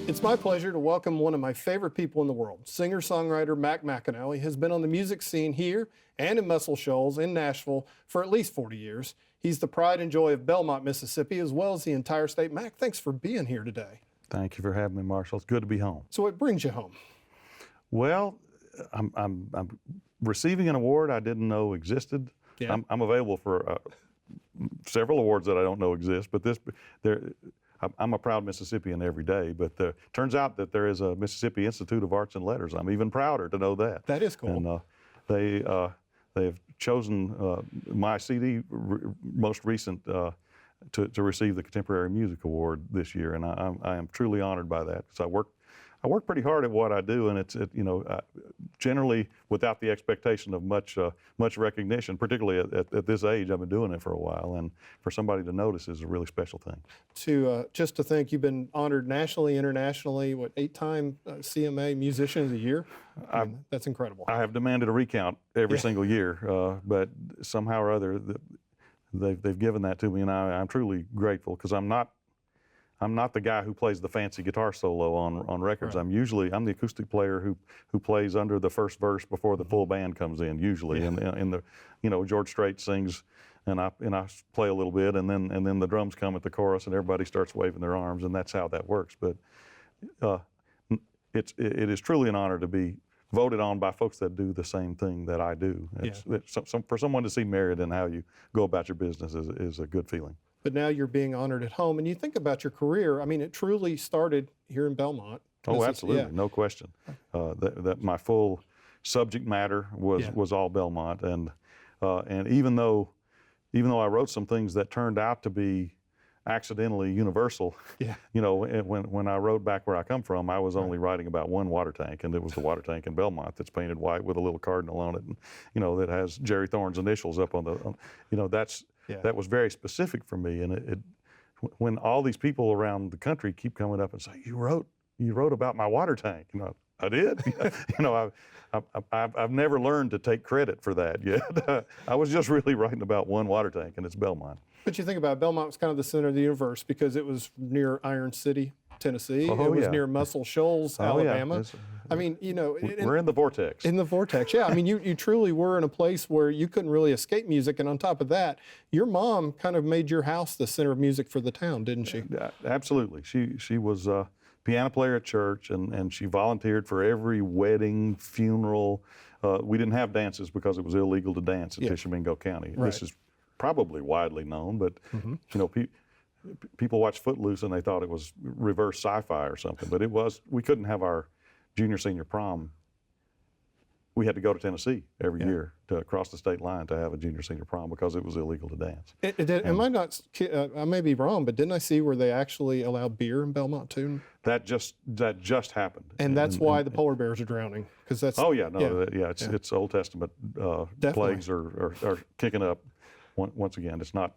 It's my pleasure to welcome one of my favorite people in the world. Singer-songwriter McAnally has been on the music scene here and in Muscle Shoals in Nashville for at least 40 years. He's the pride and joy of Belmont, Mississippi, as well as the entire state. Mac, thanks for being here today. Thank you for having me, Marshall. It's good to be home. So what brings you home? Well, I'm receiving an award I didn't know existed. Yeah. I'm available for several awards that I don't know exist, but I'm a proud Mississippian every day, but turns out that there is a Mississippi Institute of Arts and Letters. I'm even prouder to know that. That is cool. And they've chosen my CD, most recent, to receive the Contemporary Music Award this year, and I am truly honored by that, because I work pretty hard at what I do, and it's generally without the expectation of much recognition. Particularly at this age, I've been doing it for a while, and for somebody to notice is a really special thing. Just to think you've been honored nationally, internationally, 8-time CMA Musician of the Year. That's incredible. I have demanded a recount every single year, but somehow or other they've given that to me, and I'm truly grateful, because I'm not the guy who plays the fancy guitar solo on records. Right. I'm the acoustic player who plays under the first verse before the full band comes in usually. Yeah. And George Strait sings, and I play a little bit, and then the drums come at the chorus, and everybody starts waving their arms, and that's how that works. But it is truly an honor to be voted on by folks that do the same thing that I do. For someone to see merit in how you go about your business is a good feeling. But now you're being honored at home, and you think about your career. I mean, it truly started here in Belmont. Oh, absolutely, no question. That my full subject matter was all Belmont, and even though I wrote some things that turned out to be accidentally universal, when I wrote Back Where I Come From, I was only writing about one water tank, and it was the water tank in Belmont that's painted white with a little cardinal on it, and that has Jerry Thorne's initials up on the, that was very specific for me. And when all these people around the country keep coming up and say, you wrote about my water tank, I did. I've never learned to take credit for that yet. I was just really writing about one water tank, and it's Belmont. But you think about it, Belmont was kind of the center of the universe because it was near Iron City, Tennessee. It was near Muscle Shoals, Alabama. I mean, we're in the vortex. In the vortex, yeah. I mean, you truly were in a place where you couldn't really escape music, and on top of that, your mom kind of made your house the center of music for the town, didn't she? Absolutely. She was a piano player at church, and she volunteered for every wedding, funeral. We didn't have dances because it was illegal to dance in Tishomingo County. Right. This is probably widely known, but people watched Footloose and they thought it was reverse sci-fi or something, but it was. We couldn't have our junior senior prom. We had to go to Tennessee every year to cross the state line to have a junior senior prom because it was illegal to dance. I may be wrong, but didn't I see where they actually allow beer in Belmont too? That just happened. And that's why the polar bears are drowning, because that's. Oh yeah, it's Old Testament plagues are kicking up. Once again, it's not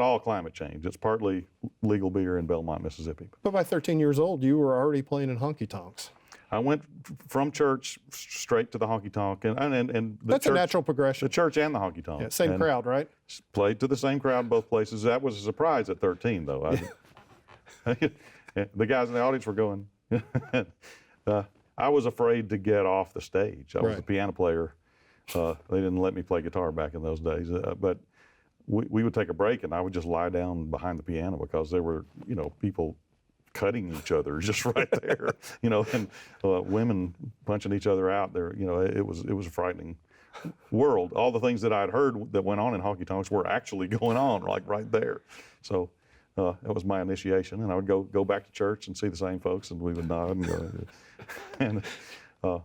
all climate change. It's partly legal beer in Belmont, Mississippi. But by 13 years old, you were already playing in honky-tonks. I went from church straight to the honky-tonk, and that's a natural progression. The church and the honky-tonk. Yeah, same crowd, right? Played to the same crowd both places. That was a surprise at 13, though. The guys in the audience were going. I was afraid to get off the stage. I was a piano player. They didn't let me play guitar back in those days, but we would take a break, and I would just lie down behind the piano because there were, people cutting each other just right there, and women punching each other out there. It was a frightening world. All the things that I'd heard that went on in honky tonks were actually going on, like right there. So that was my initiation, and I would go back to church and see the same folks, and we would nod and go.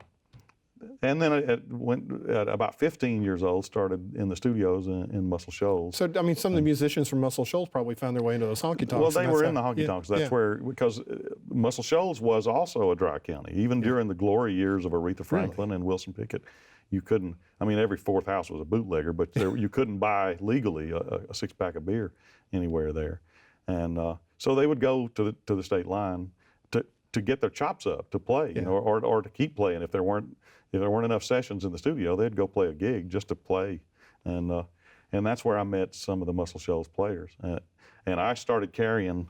And then at about 15 years old, started in the studios in Muscle Shoals. So, I mean, some of the musicians from Muscle Shoals probably found their way into those honky-tonks. Well, they were in the honky-tonks. That's where, because Muscle Shoals was also a dry county. Even during the glory years of Aretha Franklin and Wilson Pickett, you couldn't, every fourth house was a bootlegger, but you couldn't buy legally a six-pack of beer anywhere there. And so they would go to the state line to get their chops up, to play, or to keep playing. If there weren't enough sessions in the studio, they'd go play a gig just to play, and that's where I met some of the Muscle Shoals players. And I started carrying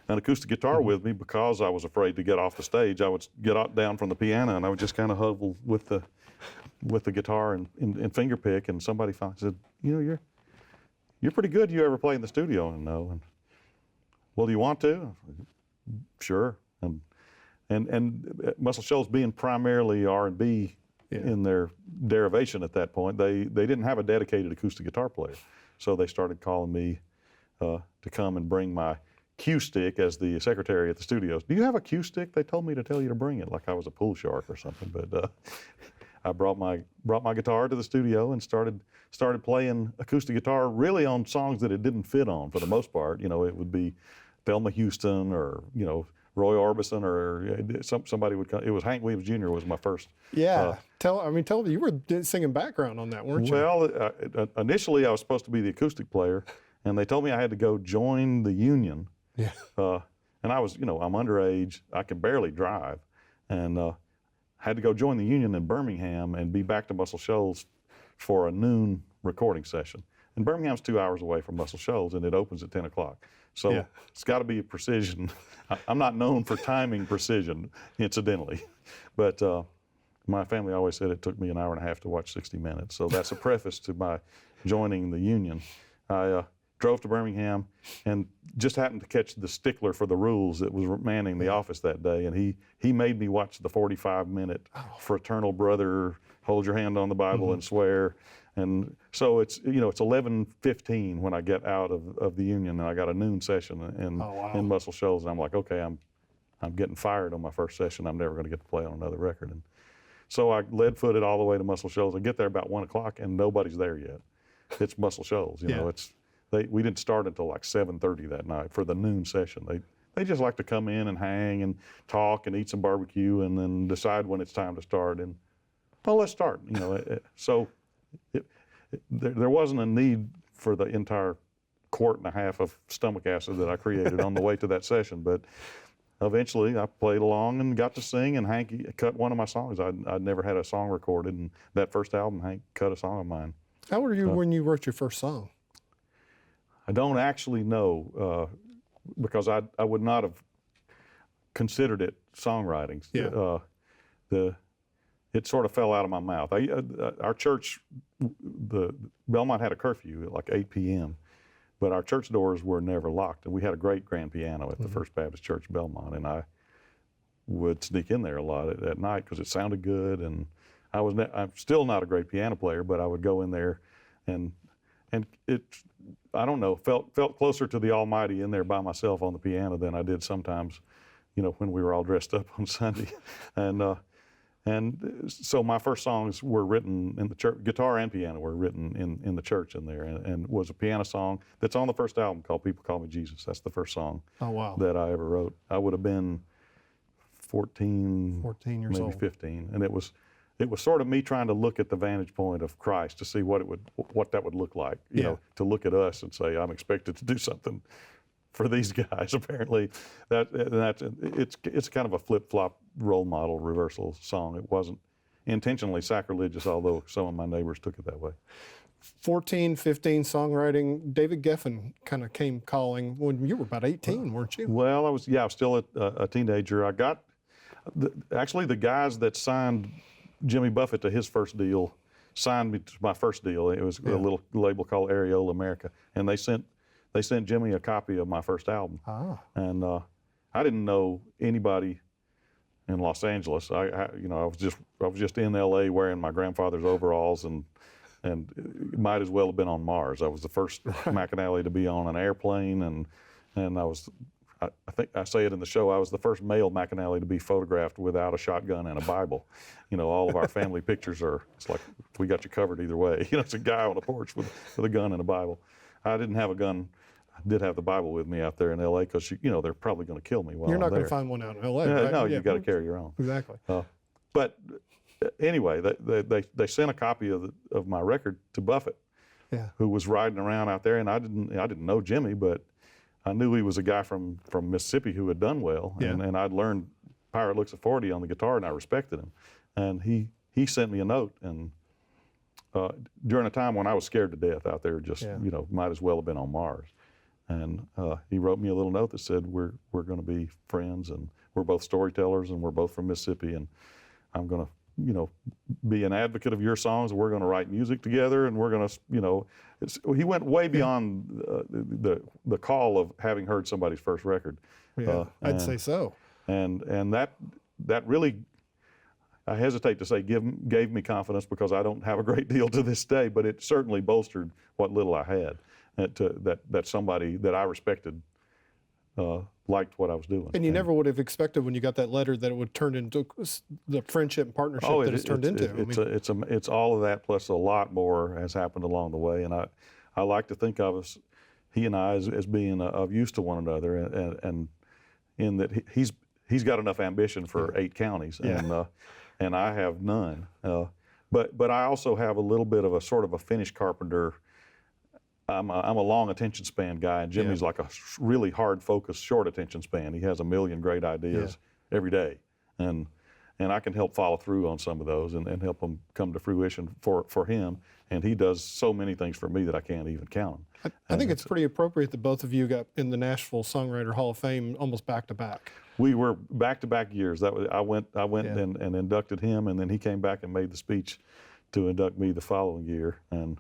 an acoustic guitar with me because I was afraid to get off the stage. I would get down from the piano and I would just kind of hovel with the guitar and finger pick. And somebody finally said, you're pretty good. You ever play in the studio? And no. And, well, do you want to? Sure. And Muscle Shoals being primarily R&B in their derivation at that point, they didn't have a dedicated acoustic guitar player. So they started calling me to come and bring my cue stick as the secretary at the studios. Do you have a cue stick? They told me to tell you to bring it, like I was a pool shark or something. But I brought my guitar to the studio and started playing acoustic guitar really on songs that it didn't fit on for the most part. It would be Thelma Houston or Roy Orbison or somebody would come. It was Hank Williams Jr. was my first. Yeah. Tell me, you were singing background on that, weren't you? Well, initially I was supposed to be the acoustic player, and they told me I had to go join the union. Yeah. And I was, I'm underage. I could barely drive, and had to go join the union in Birmingham and be back to Muscle Shoals for a noon recording session. And Birmingham's 2 hours away from Muscle Shoals, and it opens at 10 o'clock. So it's got to be precision. I'm not known for timing precision, incidentally. But my family always said it took me an hour and a half to watch 60 Minutes. So that's a preface to my joining the union. I drove to Birmingham and just happened to catch the stickler for the rules that was manning the office that day. And he made me watch the 45-minute fraternal brother, hold your hand on the Bible and swear. And so it's 11:15 when I get out of the union, and I got a noon session in Muscle Shoals, and I'm like, okay, I'm getting fired on my first session. I'm never going to get to play on another record. And so I lead-footed all the way to Muscle Shoals. I get there about 1 o'clock, and nobody's there yet. It's Muscle Shoals, we didn't start until like 7:30 that night for the noon session. They just like to come in and hang and talk and eat some barbecue and then decide when it's time to start. And let's start. So. There wasn't a need for the entire quart and a half of stomach acid that I created on the way to that session, but eventually I played along and got to sing, and Hank cut one of my songs. I'd never had a song recorded, and that first album, Hank cut a song of mine. How old were you when you wrote your first song? I don't actually know because I would not have considered it songwriting. Yeah. It sort of fell out of my mouth. Our church, the Belmont had a curfew at like 8 p.m., but our church doors were never locked, and we had a great grand piano at the First Baptist Church, Belmont, and I would sneak in there a lot at night because it sounded good, and I'm still not a great piano player, but I would go in there, and it, I don't know, felt closer to the Almighty in there by myself on the piano than I did sometimes, when we were all dressed up on Sunday, And so my first songs were written in the church. Guitar and piano were written in the church in there, and was a piano song that's on the first album called People Call Me Jesus. That's the first song that I ever wrote. I would have been 14 years maybe old. 15, and it was sort of me trying to look at the vantage point of Christ to see what that would look like. To look at us and say, I'm expected to do something for these guys. Apparently, it's kind of a flip-flop role model reversal song. It wasn't intentionally sacrilegious, although some of my neighbors took it that way. 14, 15 songwriting. David Geffen kind of came calling when you were about 18, weren't you? Well, I was still a teenager. I got actually the guys that signed Jimmy Buffett to his first deal signed me to my first deal. It was a little label called Areola America, and they sent Jimmy a copy of my first album. And I didn't know anybody in Los Angeles. I was just in L.A. wearing my grandfather's overalls, and it might as well have been on Mars. I was the first McAnally to be on an airplane, and I think I say it in the show, I was the first male McAnally to be photographed without a shotgun and a Bible. All of our family pictures it's like we got you covered either way. It's a guy on the porch with a gun and a Bible. I didn't have a gun. I did have the Bible with me out there in L.A. because they're probably going to kill me while You're not I'm there. going to find one out in L.A. Yeah, right? No, you've got to carry your own. Exactly. But anyway, they sent a copy of my record to Buffett, who was riding around out there, and I didn't know Jimmy, but I knew he was a guy from Mississippi who had done well, and I'd learned Pirate Looks at 40 on the guitar, and I respected him, and he sent me a note, and during a time when I was scared to death out there, might as well have been on Mars. And he wrote me a little note that said, we're going to be friends, and we're both storytellers, and we're both from Mississippi, and I'm going to, be an advocate of your songs, and we're going to write music together, and we're going to, he went way beyond the call of having heard somebody's first record. Yeah, I'd say so. And that really, I hesitate to say gave me confidence, because I don't have a great deal to this day, but it certainly bolstered what little I had. That somebody that I respected liked what I was doing. And you never would have expected when you got that letter that it would turn into the friendship and partnership that it's turned into. It's all of that, plus a lot more has happened along the way. And I like to think of us, he and I, as being of use to one another, and in that he's got enough ambition for 8 counties, and I have none. But I also have a little bit of a sort of a finish carpenter. I'm a long attention span guy, and Jimmy's like a really hard focused, short attention span. He has a million great ideas every day, and I can help follow through on some of those and help them come to fruition for him. And he does so many things for me that I can't even count them. I think it's pretty appropriate that both of you got in the Nashville Songwriter Hall of Fame almost back to back. We were back-to-back years. I went and inducted him, and then he came back and made the speech to induct me the following year. And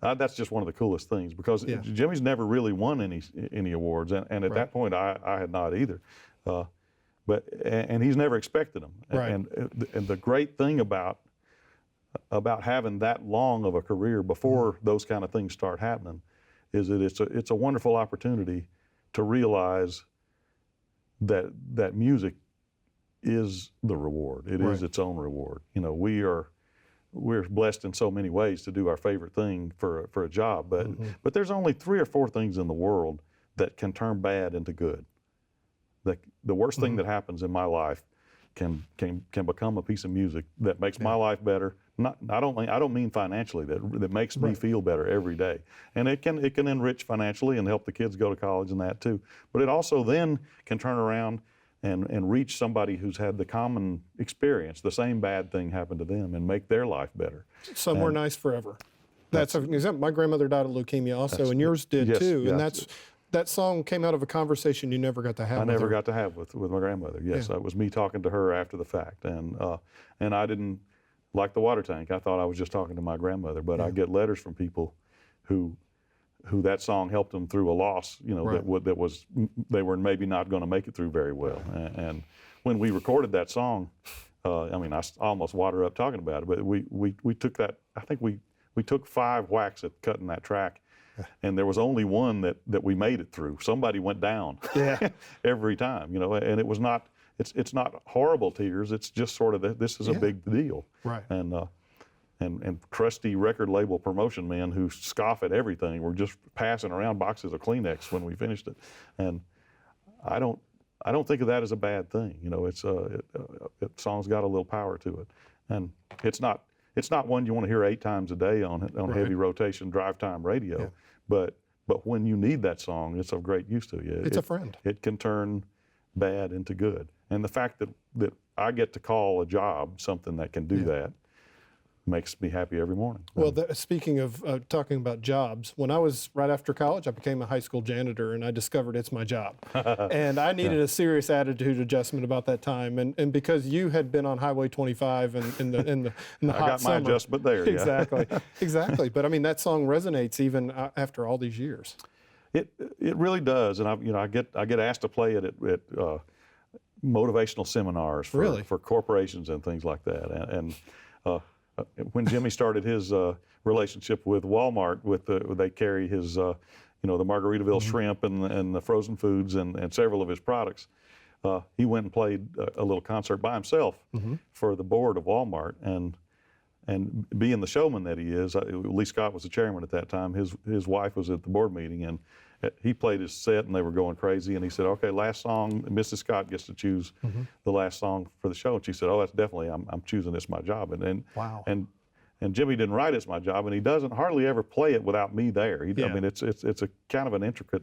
that's just one of the coolest things, because Jimmy's never really won any awards, and at that point I had not either. But he's never expected them. And the great thing about having that long of a career before those kind of things start happening is that it's a wonderful opportunity to realize that music is the reward. It is its own reward. We're blessed in so many ways to do our favorite thing for a job, but there's only 3 or 4 things in the world that can turn bad into good. The worst thing that happens in my life can become a piece of music that makes my life better. I don't mean financially, that makes me feel better every day. And it can enrich financially and help the kids go to college and that too. But it also then can turn around and reach somebody who's had the common experience, the same bad thing happened to them, and make their life better. Somewhere nice forever. That's an example. My grandmother died of leukemia also, and yours did too. And that song came out of a conversation you never got to have. I never got to have with my grandmother. Yes, it was me talking to her after the fact, and I didn't like the water tank. I thought I was just talking to my grandmother, but I get letters from people who that song helped them through a loss, that was they were maybe not going to make it through very well. And when we recorded that song, I almost water up talking about it, but we took that. I think we took 5 whacks at cutting that track, and there was only one that we made it through. Somebody went down every time, and it was not. It's not horrible tears. It's just sort of this is a big deal. Right. And crusty record label promotion men who scoff at everything were just passing around boxes of Kleenex when we finished it. And I don't think of that as a bad thing. Song's got a little power to it, and it's not one you want to hear 8 times a day on heavy rotation drive time radio. But when you need that song, it's of great use to you. It's a friend. It can turn bad into good. And the fact that I get to call a job something that can do that makes me happy every morning. Well, speaking of talking about jobs, when I was right after college, I became a high school janitor, and I discovered it's my job. And I needed a serious attitude adjustment about that time. And because you had been on Highway 25 and in the hot summer. I got my adjustment there. Exactly. But I mean, that song resonates even after all these years. It really does, and I get asked to play it at motivational seminars for corporations and things like that. And when Jimmy started his relationship with Walmart, they carry his the Margaritaville shrimp and the frozen foods and several of his products. He went and played a little concert by himself for the board of Walmart, and being the showman that he is, Lee Scott was the chairman at that time. His wife was at the board meeting, and he played his set, and they were going crazy. And he said, "Okay, last song. Mrs. Scott gets to choose the last song for the show." And she said, "Oh, that's definitely. I'm choosing It's My Job." And Jimmy didn't write It's My Job, and he doesn't hardly ever play it without me there. I mean, it's a kind of an intricate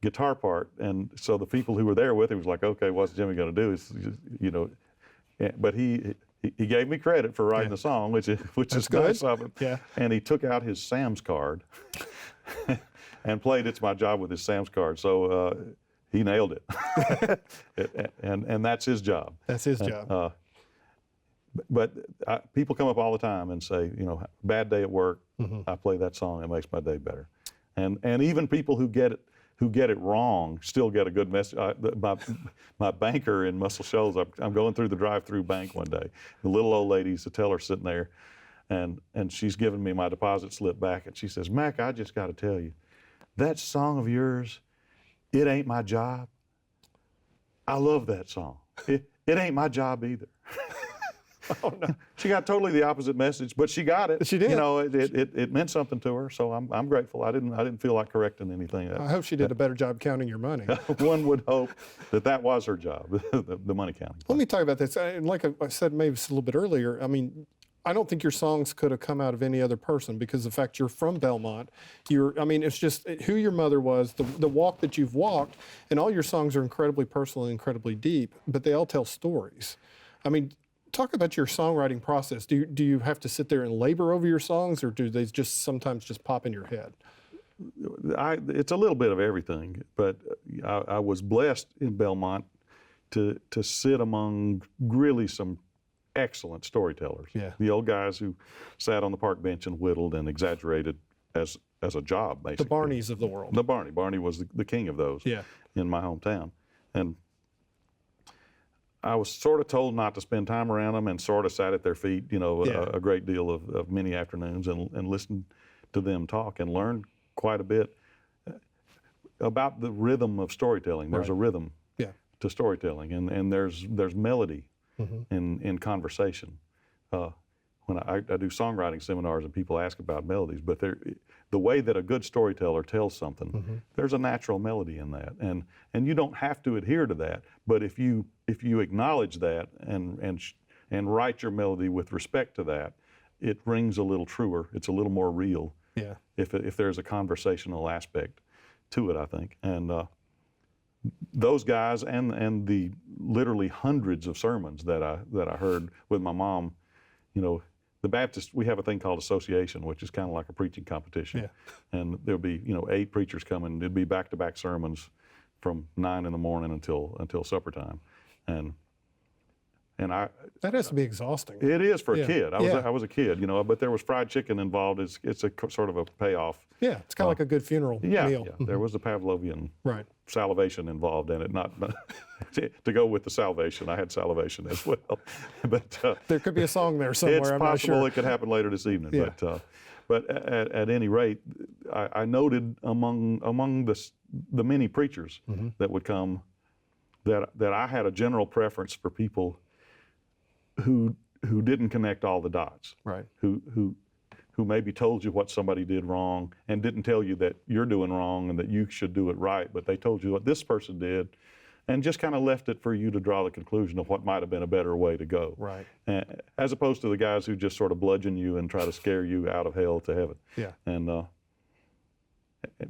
guitar part, and so the people who were there with him was like, "Okay, what's Jimmy going to do?" But he gave me credit for writing the song, which is nice of him. Yeah. And he took out his Sam's card and played "It's My Job" with his Sam's card. So he nailed it, and that's his job. That's his job. But people come up all the time and say, bad day at work, I play that song, it makes my day better. And even people who get it wrong still get a good message. My banker in Muscle Shoals, I'm going through the drive-through bank one day. The little old lady's a teller sitting there, and she's giving me my deposit slip back, and she says, "Mac, I just got to tell you, that song of yours, It Ain't My Job, I love that song. It ain't my job either." Oh, no. She got totally the opposite message, but she got it. She did. It meant something to her, so I'm grateful. I didn't feel like correcting anything. I hope she did a better job counting your money. One would hope that was her job, the money counting. Let me talk about this. Like I said maybe a little bit earlier, I mean, I don't think your songs could have come out of any other person because the fact you're from Belmont, it's just who your mother was, the walk that you've walked, and all your songs are incredibly personal and incredibly deep, but they all tell stories. I mean, talk about your songwriting process. Do you have to sit there and labor over your songs, or do they just sometimes just pop in your head? It's a little bit of everything, but I was blessed in Belmont to sit among really some excellent storytellers. Yeah. The old guys who sat on the park bench and whittled and exaggerated as a job, basically. The Barneys of the world. The Barney was the king of those. Yeah. In my hometown. And I was sort of told not to spend time around them, and sort of sat at their feet, a great deal of many afternoons, and listened to them talk and learned quite a bit about the rhythm of storytelling. There's a rhythm to storytelling, and there's melody in conversation. When I do songwriting seminars and people ask about melodies, but the way that a good storyteller tells something, there's a natural melody in that, and you don't have to adhere to that. But if you acknowledge that and write your melody with respect to that, it rings a little truer. It's a little more real. Yeah. If there's a conversational aspect to it, I think. And those guys and the literally hundreds of sermons that I heard with my mom, the Baptist, we have a thing called association, which is kind of like a preaching competition. Yeah. And there'll be, 8 preachers coming. It'd be back-to-back sermons from 9 in the morning until supper time. And that has to be exhausting. It is for a kid. I was a kid, but there was fried chicken involved. It's a sort of a payoff. Yeah, it's kind of like a good funeral meal. Yeah, there was the Pavlovian salivation involved in it, not to go with the salvation. I had salivation as well. But there could be a song there somewhere. It's I'm possible not sure. It could happen later this evening. Yeah. But at any rate, I noted among the many preachers that would come that I had a general preference for people who didn't connect all the dots, right? Who maybe told you what somebody did wrong and didn't tell you that you're doing wrong and that you should do it right, but they told you what this person did, and just kind of left it for you to draw the conclusion of what might have been a better way to go. Right. As opposed to the guys who just sort of bludgeon you and try to scare you out of hell to heaven. Yeah. And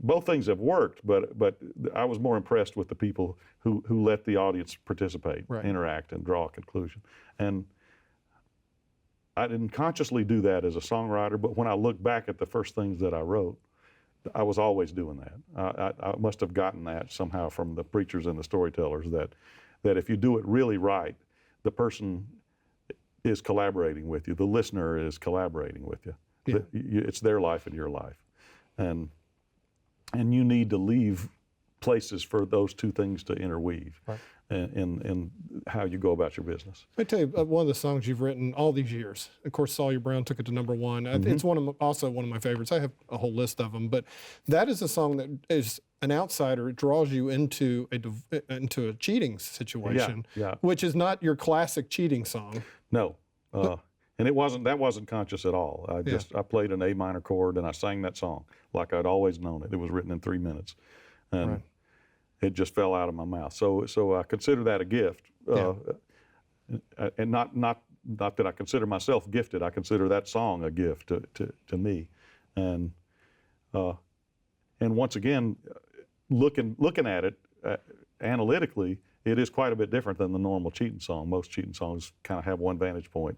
both things have worked, but I was more impressed with the people who let the audience participate, interact, and draw a conclusion. And I didn't consciously do that as a songwriter, but when I look back at the first things that I wrote, I was always doing that. I must have gotten that somehow from the preachers and the storytellers, that if you do it really right, the person is collaborating with you. The listener is collaborating with you. Yeah. It's their life and your life. And you need to leave places for those two things to interweave in how you go about your business. Let me tell you, one of the songs you've written all these years, of course, Sawyer Brown took it to #1. It's also one of my favorites. I have a whole list of them, but that is a song that is an outsider. It draws you into a cheating situation, which is not your classic cheating song. No. And that wasn't conscious at all. I played an A minor chord and I sang that song like I'd always known it. It was written in 3 minutes, and it just fell out of my mouth. So I consider that a gift, and not that I consider myself gifted. I consider that song a gift to me, and once again, looking at it analytically, it is quite a bit different than the normal cheating song. Most cheating songs kind of have one vantage point,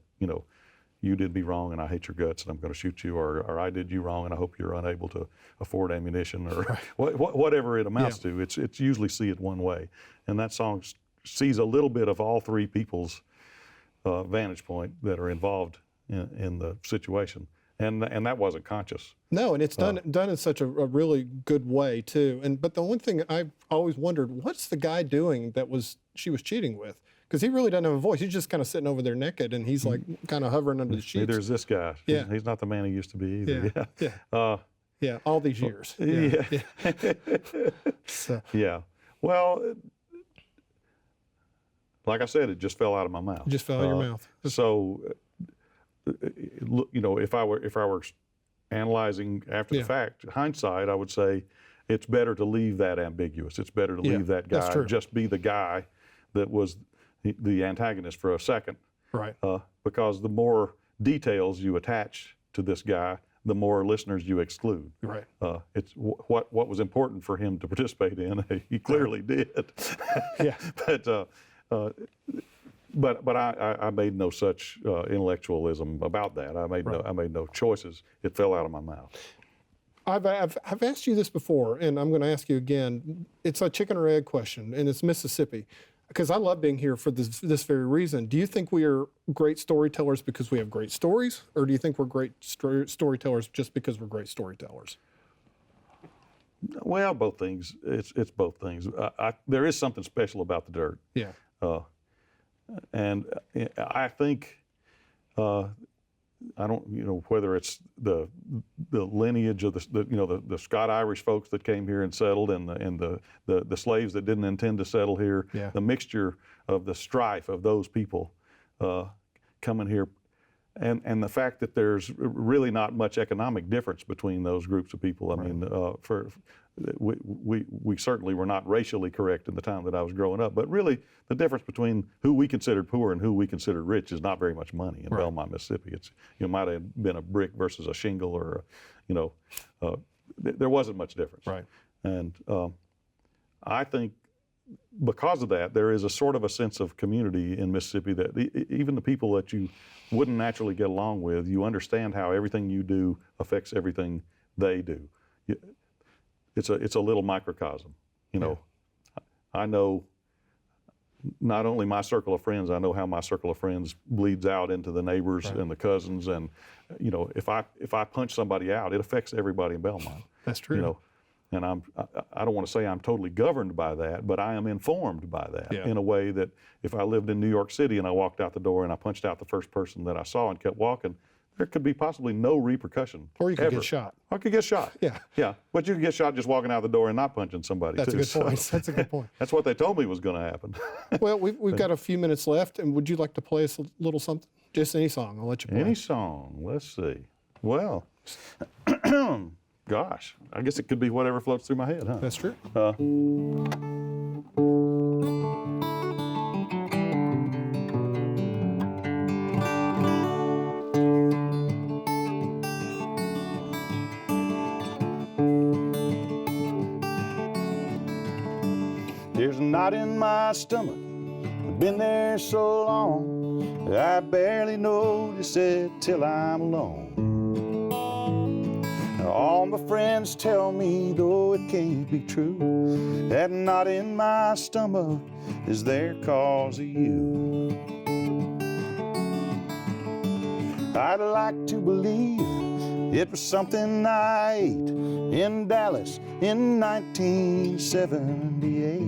you did me wrong and I hate your guts and I'm going to shoot you, or I did you wrong and I hope you're unable to afford ammunition, or whatever it amounts to. It's usually see it one way. And that song sees a little bit of all three people's vantage point that are involved in the situation. And that wasn't conscious. No, and it's done in such a really good way too. But the one thing I've always wondered, what's the guy doing that she was cheating with? Because he really doesn't have a voice. He's just kind of sitting over there naked, and he's like kind of hovering under the sheets. There's this guy. Yeah. He's not the man he used to be either. Yeah, all these years. So. Yeah. Well, like I said, it just fell out of my mouth. It just fell out of your mouth. So, if I were analyzing after the fact, hindsight, I would say it's better to leave that ambiguous. It's better to leave that guy, just be the guy that was the antagonist for a second. Right. Because the more details you attach to this guy, the more listeners you exclude. Right. It's what was important for him to participate in. He clearly did. Yeah. But I made no such intellectualism about that. I made no choices. It fell out of my mouth. I've asked you this before, and I'm going to ask you again. It's a chicken or egg question, and it's Mississippi. Because I love being here for this very reason. Do you think we are great storytellers because we have great stories, or do you think we're great storytellers just because we're great storytellers? Well, both things. It's both things. There is something special about the dirt. Yeah. And I think I don't, whether it's the lineage of the Scott-Irish folks that came here and settled, and the slaves that didn't intend to settle here, the mixture of the strife of those people coming here, and the fact that there's really not much economic difference between those groups of people. I mean, we certainly were not racially correct in the time that I was growing up, but really the difference between who we considered poor and who we considered rich is not very much money in Belmont, Mississippi. It's might have been a brick versus a shingle, or there wasn't much difference. Right. And I think because of that, there is a sort of a sense of community in Mississippi that even the people that you wouldn't naturally get along with, you understand how everything you do affects everything they do. It's a little microcosm, I know not only my circle of friends, I know how my circle of friends bleeds out into the neighbors and the cousins, and if I punch somebody out, it affects everybody in Belmont. That's true. And I don't want to say I'm totally governed by that, but I am informed by that in a way that if I lived in New York City and I walked out the door and I punched out the first person that I saw and kept walking, there could be possibly no repercussion. Or you could get shot. Or I could get shot. Yeah. But you could get shot just walking out the door and not punching somebody. That's a good point. That's a good point. That's what they told me was going to happen. Well, we've got a few minutes left, and would you like to play us a little something? Just any song. I'll let you play. Any song. Let's see. Well, gosh, I guess it could be whatever floats through my head, huh? That's true. There's a knot in my stomach, I've been there so long, I barely notice it till I'm alone. All my friends tell me, though it can't be true, that knot in my stomach is there 'cause of you. I'd like to believe it was something I ate in Dallas in 1978.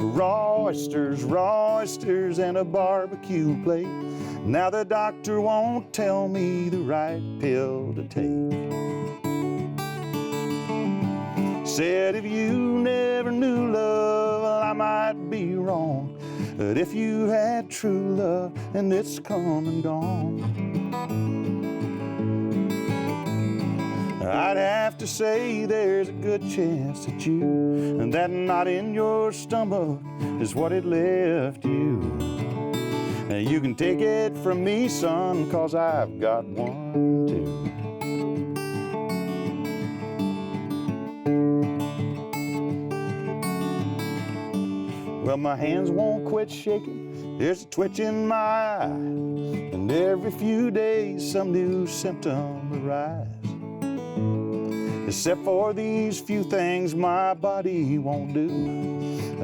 Raw oysters, and a barbecue plate. Now the doctor won't tell me the right pill to take. Said if you never knew love, well, I might be wrong. But if you had true love and it's come and gone, I'd have to say there's a good chance that and that knot in your stomach is what it left you. Now you can take it from me, son, 'cause I've got one too. Well, my hands won't quit shaking, there's a twitch in my eye, and every few days some new symptom arise. Except for these few things my body won't do,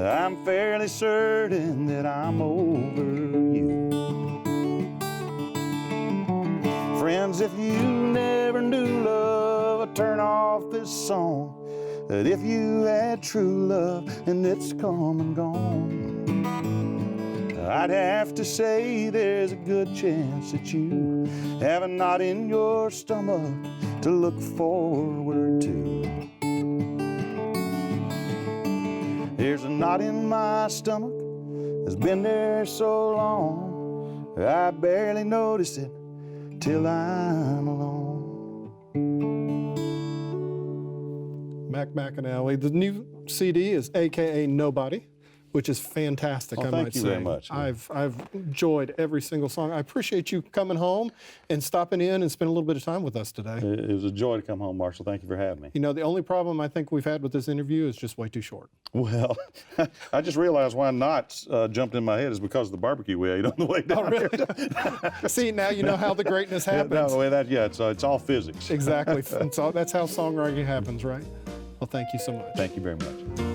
I'm fairly certain that I'm over you. Friends, if you never knew love, I'd turn off this song. That if you had true love and it's come and gone, I'd have to say there's a good chance that you have a knot in your stomach to look forward to. There's a knot in my stomach that's been there so long, I barely notice it till I'm alone. McAnally. The new CD is AKA Nobody, which is fantastic, I might say. Thank you very much. I've enjoyed every single song. I appreciate you coming home and stopping in and spending a little bit of time with us today. It was a joy to come home, Marshall. Thank you for having me. You know, the only problem I think we've had with this interview is just way too short. Well, I just realized why knots jumped in my head is because of the barbecue we ate on the way down. Oh, really? See, now you know how the greatness happens. It's all physics. Exactly. That's how songwriting happens, right? Well, thank you so much. Thank you very much.